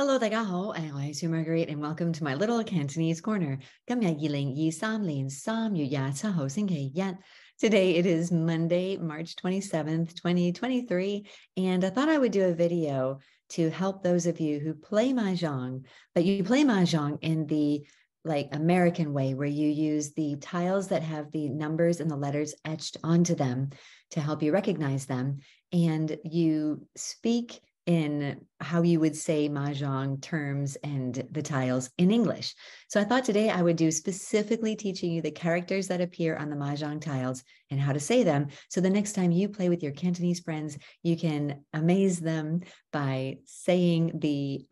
Hello，大家好，我係 Marguerite and welcome to my little Cantonese corner. 今日2023年3月27號星期一. Today it is Monday, March 27th, 2023, and I thought I would do a video to help those of you who play Mahjong, but you play Mahjong in the American way where you use the tiles that have the numbers and the letters etched onto them to help you recognize them, and you speak in how you would say Mahjong terms and the tiles in English. So I thought today I would do specifically teaching you the characters that appear on the Mahjong tiles and how to say them. So the next time you play with your Cantonese friends, you can amaze them by saying the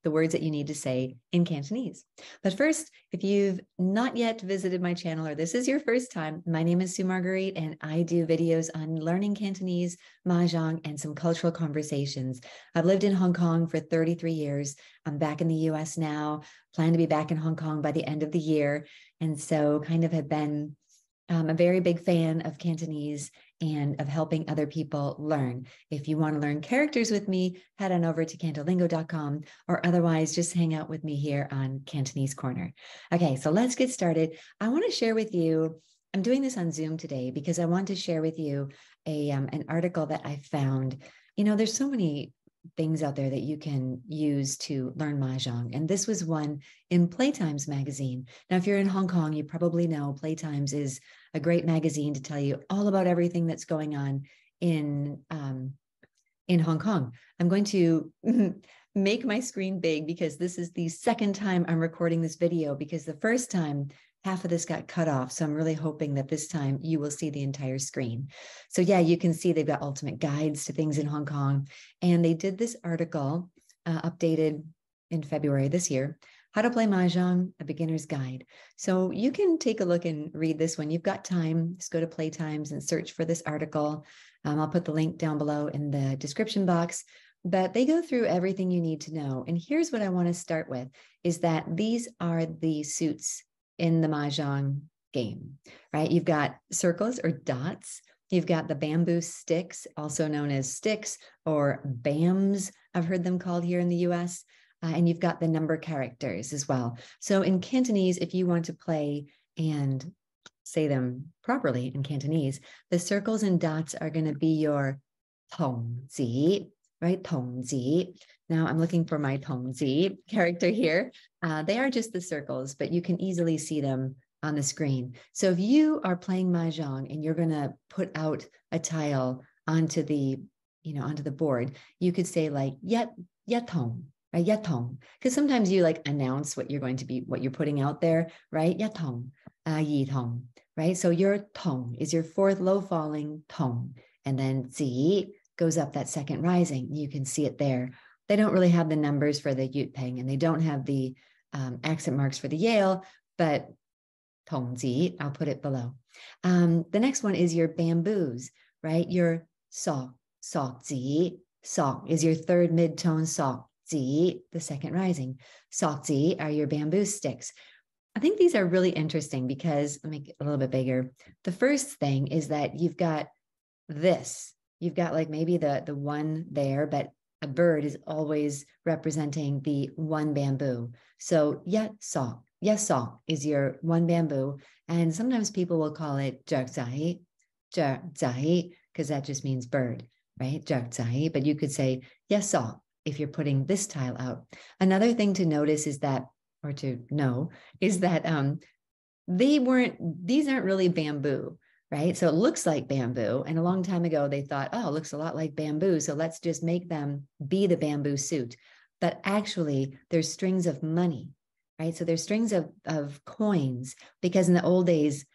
words that you need to say in Cantonese. But first, if you've not yet visited my channel or this is your first time, my name is Marguerite and I do videos on learning Cantonese, Mahjong, and some cultural conversations. I've lived in Hong Kong for 33 years. I'm back in the US now, plan to be back in Hong Kong by the end of the year. And so kind of have been a very big fan of Cantonese and of helping other people learn. If you want to learn characters with me, head on over to cantolingo.com or otherwise just hang out with me here on Cantonese Corner. Okay, so let's get started. I want to share with you, I'm doing this on Zoom today because I want to share with you an article that I found. You know, there's so many things out there that you can use to learn Mahjong. And this was one in Playtimes magazine. Now, if you're in Hong Kong, you probably know Playtimes is a great magazine to tell you all about everything that's going on in Hong Kong. I'm going to make my screen big because this is the second time I'm recording this video, because the first time half of this got cut off. So I'm really hoping that this time you will see the entire screen. So yeah, you can see they've got ultimate guides to things in Hong Kong. And they did this article updated in February this year, How to Play Mahjong, a Beginner's Guide. So you can take a look and read this one. You've got time, just go to Playtimes and search for this article. I'll put the link down below in the description box. But they go through everything you need to know. And here's what I want to start with, is that these are the suits in the Mahjong game, right? You've got circles or dots. You've got the bamboo sticks, also known as sticks or bams, I've heard them called here in the US. And you've got the number characters as well. So in Cantonese, if you want to play and say them properly in Cantonese, the circles and dots are going to be your tongzi, right? Tongzi. Now I'm looking for my tongzi character here. They are just the circles, but you can easily see them on the screen. So if you are playing Mahjong and you're going to put out a tile onto the board, you could say like yatong, right? Yatong, because sometimes you like announce what you're putting out there, right? Yatong, yitong, right? So your tong is your fourth low falling tong, and then zi goes up that second rising. You can see it there. They don't really have the numbers for the Yut Peng, and they don't have the accent marks for the Yale, but Tongzi, I'll put it below. The next one is your bamboos, right? Your sok, zi. Sok is your third mid-tone, sok, zi, the second rising. Sok, zi are your bamboo sticks. I think these are really interesting because, let me make it a little bit bigger. The first thing is that you've got this. You've got like maybe the one there, but a bird is always representing the one bamboo. So yet sok is your one bamboo. And sometimes people will call it zai, because that just means bird, right? Zai, but you could say yes sok if you're putting this tile out. Another thing to notice is that, or to know, is that these aren't really bamboo, right? So it looks like bamboo. And a long time ago, they thought, oh, it looks a lot like bamboo, so let's just make them be the bamboo suit. But actually, there's strings of money, right? So there's strings of coins, because in the old days,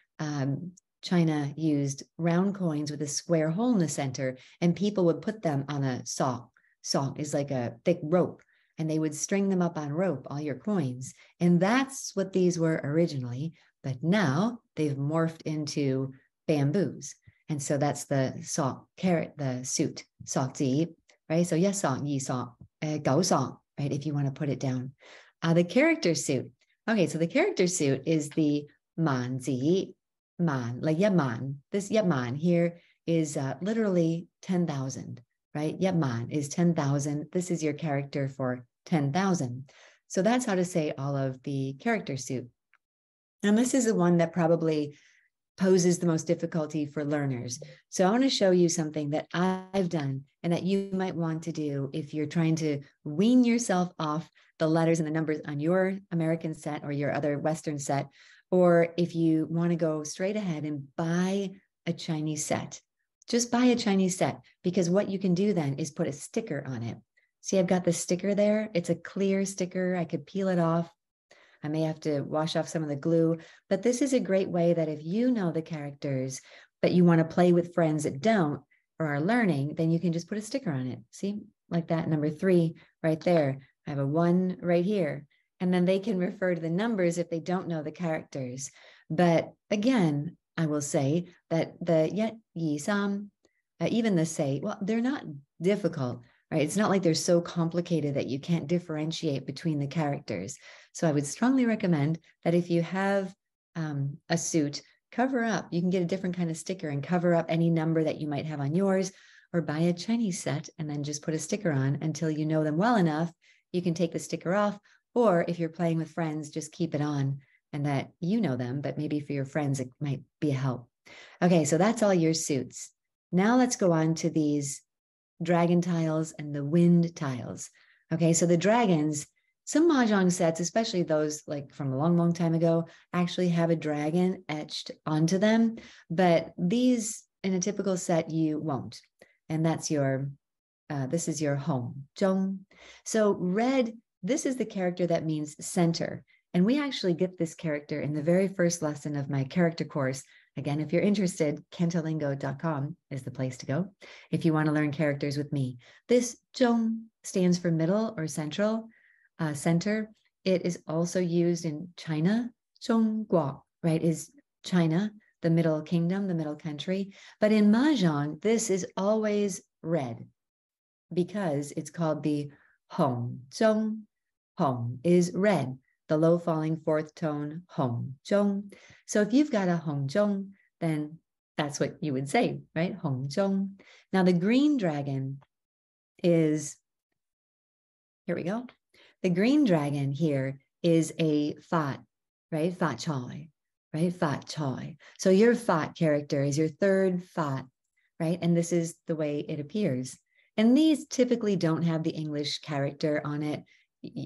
China used round coins with a square hole in the center, and people would put them on a sok. Sok is like a thick rope, and they would string them up on rope, all your coins. And that's what these were originally. But now they've morphed into bamboos. And so that's the sok, the suit, sok zi, right? So yes, sok, yi sok, gao sok, right? If you want to put it down. The character suit. Okay, so the character suit is the man zi, man, like yaman. This yaman here is literally 10,000, right? Yaman is 10,000. This is your character for 10,000. So that's how to say all of the character suit. And this is the one that probably poses the most difficulty for learners. So I want to show you something that I've done and that you might want to do if you're trying to wean yourself off the letters and the numbers on your American set or your other Western set, or if you want to go straight ahead and buy a Chinese set. Just buy a Chinese set, because what you can do then is put a sticker on it. See, I've got the sticker there. It's a clear sticker. I could peel it off. I may have to wash off some of the glue, but this is a great way that if you know the characters, but you want to play with friends that don't or are learning, then you can just put a sticker on it. See, like that, number 3 right there. I have a 1 right here. And then they can refer to the numbers if they don't know the characters. But again, I will say that the yet, yi, sam, even the say, well, they're not difficult, right? It's not like they're so complicated that you can't differentiate between the characters. So I would strongly recommend that if you have a suit, cover up. You can get a different kind of sticker and cover up any number that you might have on yours, or buy a Chinese set and then just put a sticker on until you know them well enough. You can take the sticker off, or if you're playing with friends, just keep it on and that you know them, but maybe for your friends, it might be a help. Okay, so that's all your suits. Now let's go on to these dragon tiles and the wind tiles. Okay, so the dragons, some Mahjong sets, especially those like from a long, long time ago, actually have a dragon etched onto them. But these in a typical set, you won't. And that's your, this is your home, Zhong. So red, this is the character that means center. And we actually get this character in the very first lesson of my character course. Again, if you're interested, kentolingo.com is the place to go if you want to learn characters with me. This zhong stands for middle or central, center. It is also used in China. Zhongguo, right, is China, the middle kingdom, the middle country. But in Mahjong, this is always red because it's called the hong. Zhong, hong is red. The low falling fourth tone, hong zhong. So if you've got a hong zhong, then that's what you would say, right? Hong zhong. Now the green dragon is, here we go. The green dragon here is a fat, right? Fat choi, right? Fat choi. So your fat character is your third fat, right? And this is the way it appears. And these typically don't have the English character on it.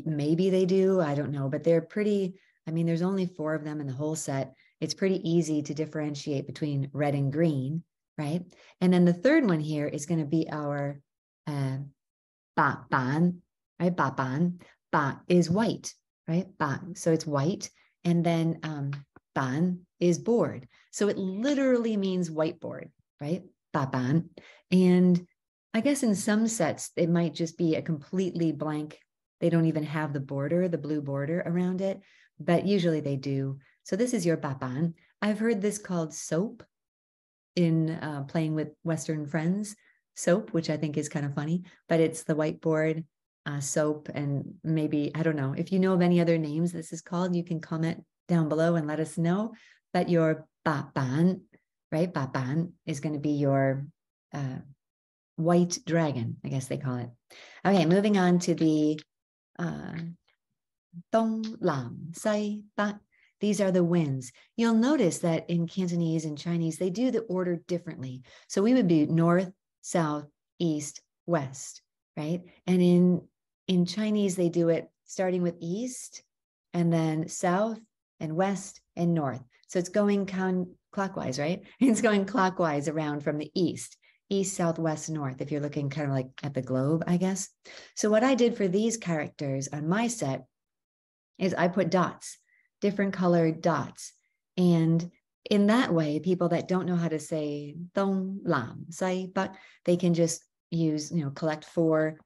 Maybe they do, I don't know, but they're pretty, I mean, there's only 4 of them in the whole set. It's pretty easy to differentiate between red and green, right? And then the third one here is going to be our ba ban, right? Ba ban. Ba is white, right? Ba, so it's white. And then ban is board. So it literally means whiteboard, right? Ba ban. And I guess in some sets, it might just be a completely blank. They don't even have the border, the blue border around it, but usually they do. So this is your baban. I've heard this called soap in playing with Western friends, soap, which I think is kind of funny, but it's the whiteboard soap. And maybe, I don't know, if you know of any other names this is called, you can comment down below and let us know. But your baban, right? Baban is going to be your white dragon, I guess they call it. Okay, moving on to the Dong, Lam, Sai, Ba. These are the winds. You'll notice that in Cantonese and Chinese, they do the order differently. So we would be north, south, east, west, right? And in Chinese, they do it starting with east and then south and west and north. So it's going clockwise, right? It's going clockwise around from the east, south, west, north, if you're looking kind of like at the globe, I guess. So what I did for these characters on my set is I put dots, different colored dots. And in that way, people that don't know how to say dong, lam, sai, but they can just use, collect four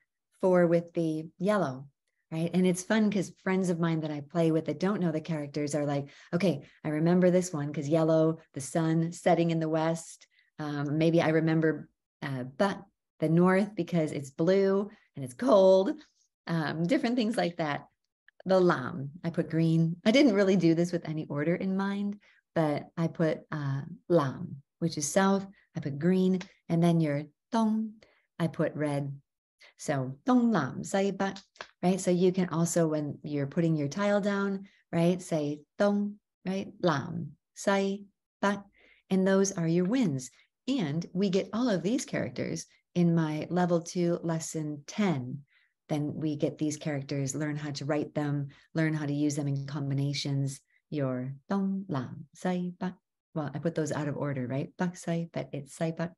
with the yellow, right? And it's fun because friends of mine that I play with that don't know the characters are like, okay, I remember this one because yellow, the sun setting in the west. Maybe I remember but the north because it's blue and it's cold, different things like that. The lam, I put green. I didn't really do this with any order in mind, but I put lam, which is south. I put green, and then your dong, I put red. So dong lam sai bat, right? So you can also, when you're putting your tile down, right, say dong, right, lam sai bat, and those are your wins. And we get all of these characters in my level 2 lesson 10. Then we get these characters, learn how to write them, learn how to use them in combinations. Your dong lam sai bat. Well, I put those out of order, right? Bak sai, but it's sai bat.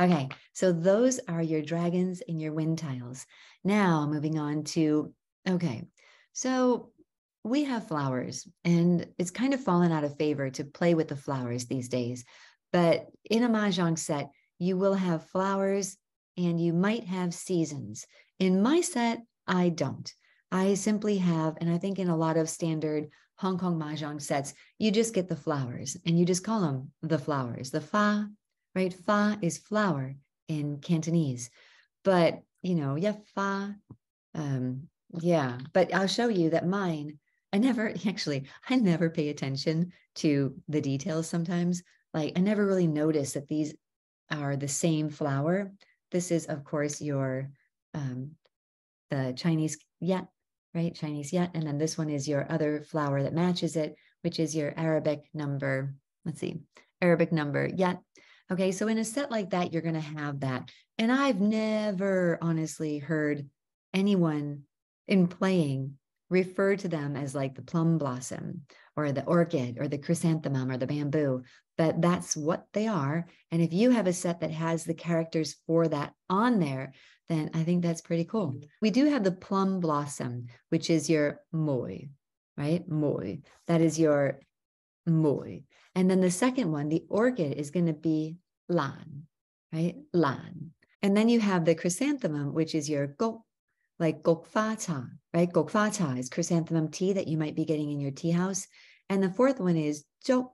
Okay, so those are your dragons and your wind tiles. Now moving on to, okay, so we have flowers, and it's kind of fallen out of favor to play with the flowers these days. But in a Mahjong set, you will have flowers and you might have seasons. In my set, I don't. I simply have, and I think in a lot of standard Hong Kong Mahjong sets, you just get the flowers and you just call them the flowers, the fa, right? Fa is flower in Cantonese, but yeah, fa, yeah, but I'll show you that mine, I never pay attention to the details sometimes. Like I never really notice that these are the same flower. This is, of course, your, the Chinese yet, right? Chinese yet. And then this one is your other flower that matches it, which is your Arabic number. Let's see, Arabic number yet. Okay, so in a set like that, you're going to have that. And I've never honestly heard anyone in playing refer to them as like the plum blossom or the orchid or the chrysanthemum or the bamboo, but that's what they are. And if you have a set that has the characters for that on there, then I think that's pretty cool. We do have the plum blossom, which is your moi, right? Moi. That is your moi. And then the second one, the orchid, is going to be lan, right? Lan. And then you have the chrysanthemum, which is your gok, like gok fa cha, right? Gok fa cha is chrysanthemum tea that you might be getting in your tea house. And the fourth one is zhou,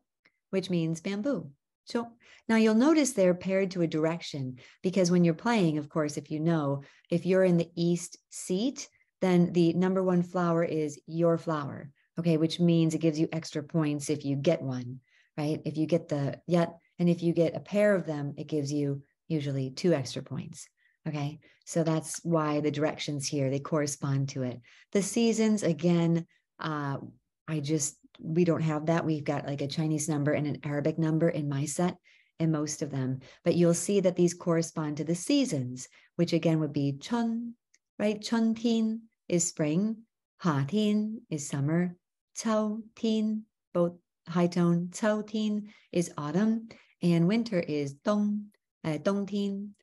which means bamboo. Zhou. Now you'll notice they're paired to a direction because when you're playing, of course, if you're in the east seat, then the number 1 flower is your flower. Okay, which means it gives you extra points if you get one, right? If you get the yet, and if you get a pair of them, it gives you usually 2 extra points. Okay, so that's why the directions here, they correspond to it. The seasons, again, we don't have that. We've got like a Chinese number and an Arabic number in my set and most of them, but you'll see that these correspond to the seasons, which again would be chun, right? Chun tin is spring, ha tin is summer, Cao tin, both high tone. Cao tin is autumn, and winter is dong tin.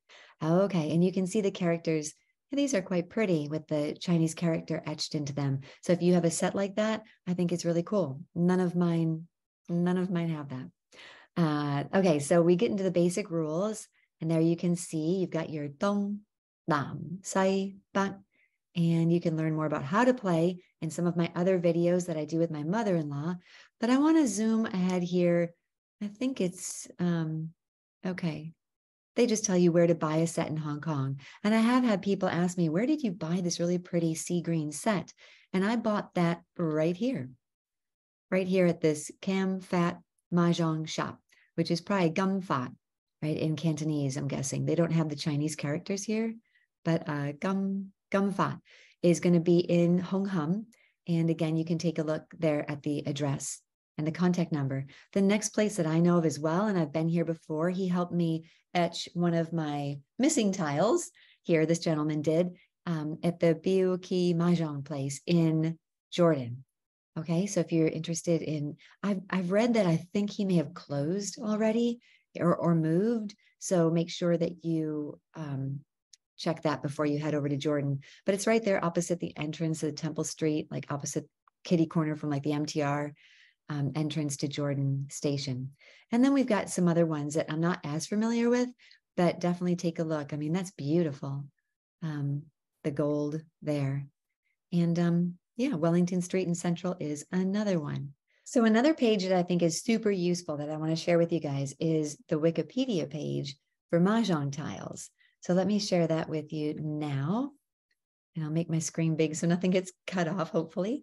Okay, and you can see the characters. These are quite pretty with the Chinese character etched into them. So if you have a set like that, I think it's really cool. None of mine have that. Okay, so we get into the basic rules, and there you can see you've got your dong, lam, sai, bat, and you can learn more about how to play in some of my other videos that I do with my mother-in-law. But I want to zoom ahead here. I think it's, okay. They just tell you where to buy a set in Hong Kong. And I have had people ask me, where did you buy this really pretty sea green set? And I bought that right here at this Cam Fat Mahjong shop, which is probably Gum Fat, right? In Cantonese, I'm guessing. They don't have the Chinese characters here, but Gum Fat is going to be in Hong Hum. And again, you can take a look there at the address and the contact number. The next place that I know of as well, and I've been here before, he helped me etch one of my missing tiles here, this gentleman did, at the Biu Ki Mahjong place in Jordan. Okay, so if you're interested in, I've read that I think he may have closed already or moved, so make sure that you check that before you head over to Jordan. But it's right there opposite the entrance of Temple Street, like opposite kitty corner from like the MTR entrance to Jordan Station. And then we've got some other ones that I'm not as familiar with, but definitely take a look. I mean, that's beautiful. The gold there. And yeah, Wellington Street and Central is another one. So another page that I think is super useful that I want to share with you guys is the Wikipedia page for Mahjong tiles. So let me share that with you now. And I'll make my screen big so nothing gets cut off, hopefully.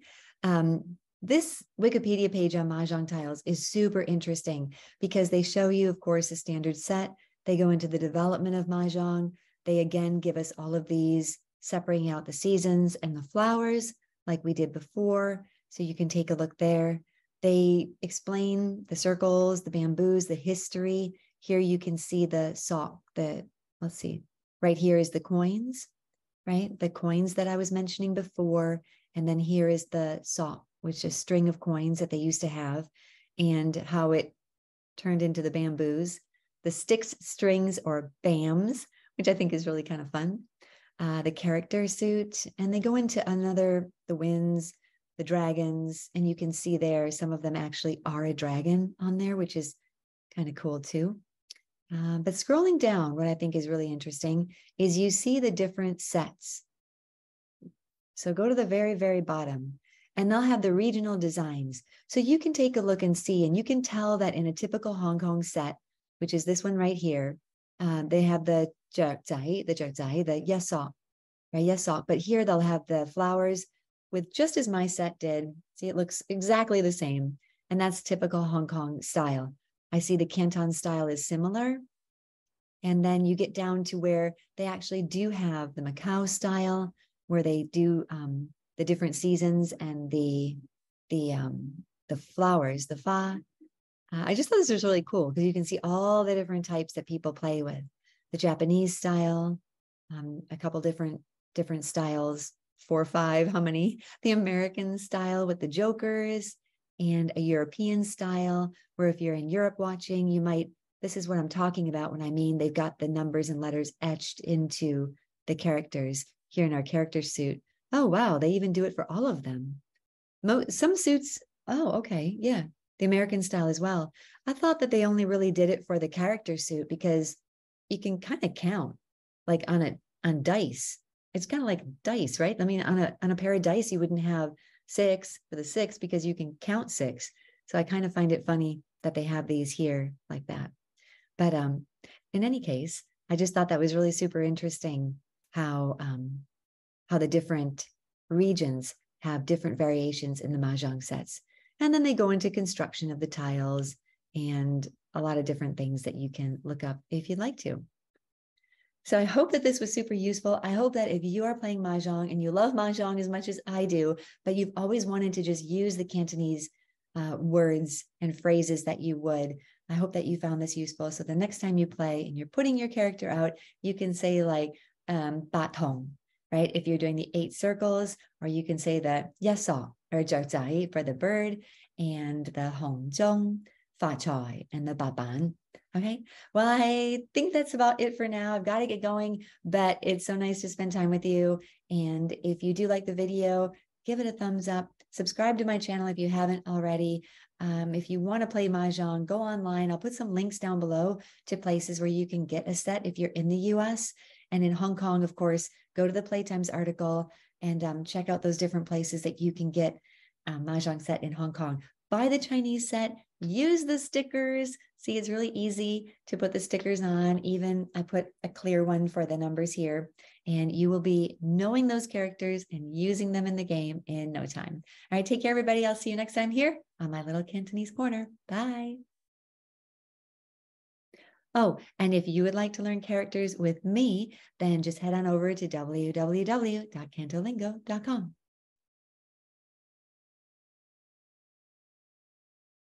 This Wikipedia page on Mahjong tiles is super interesting because they show you, of course, a standard set. They go into the development of Mahjong. they again give us all of these separating out the seasons and the flowers like we did before. So you can take a look there. They explain the circles, the bamboos, the history. Here you can see the sock, let's see, right here is the coins, right? The coins that I was mentioning before. And then here is the sock, which is a string of coins that they used to have, and how it turned into the bamboos, the sticks, strings, or bams, which I think is really kind of fun. The character suit, and they go into the winds, the dragons, and you can see there some of them actually are a dragon on there, which is kind of cool too. But scrolling down, what I think is really interesting is you see the different sets. So go to the very, very bottom, and they'll have the regional designs. So you can take a look and see, and you can tell that in a typical Hong Kong set, which is this one right here, they have the zhai, the yesok, right? Yesok. But here they'll have the flowers with just as my set did. See, it looks exactly the same. And that's typical Hong Kong style. I see the Canton style is similar. And then you get down to where they actually do have the Macau style, where they do the different seasons and the flowers, the fa. I just thought this was really cool because you can see all the different types that people play with. The Japanese style, a couple different styles, 4 or 5, how many? The American style with the jokers, and a European style, where if you're in Europe watching, you might, this is what I'm talking about when I mean they've got the numbers and letters etched into the characters here in our character suit. Oh, wow, they even do it for all of them. Some suits, oh, okay, yeah, the American style as well. I thought that they only really did it for the character suit because you can kind of count like on dice. It's kind of like dice, right? I mean, on a pair of dice, you wouldn't have 6 for the 6 because you can count 6. So I kind of find it funny that they have these here like that. But in any case, I just thought that was really super interesting how the different regions have different variations in the Mahjong sets. And then they go into construction of the tiles and a lot of different things that you can look up if you'd like to. So I hope that this was super useful. I hope that if you are playing Mahjong and you love Mahjong as much as I do, but you've always wanted to just use the Cantonese words and phrases that you would, I hope that you found this useful. So the next time you play and you're putting your character out, you can say like bat hong, right? If you're doing the 8 circles, or you can say the yesok or zhai for the bird, and the hong zhong, fa chai, and the baban. Okay, well, I think that's about it for now. I've got to get going, but it's so nice to spend time with you. And if you do like the video, give it a thumbs up. Subscribe to my channel if you haven't already. If you want to play Mahjong, go online. I'll put some links down below to places where you can get a set if you're in the US. And in Hong Kong, of course, go to the Playtimes article and check out those different places that you can get a Mahjong set in Hong Kong. Buy the Chinese set, use the stickers. See, it's really easy to put the stickers on. Even I put a clear one for the numbers here, and you will be knowing those characters and using them in the game in no time. All right, take care, everybody. I'll see you next time here on my little Cantonese corner. Bye. Oh, and if you would like to learn characters with me, then just head on over to www.cantolingo.com.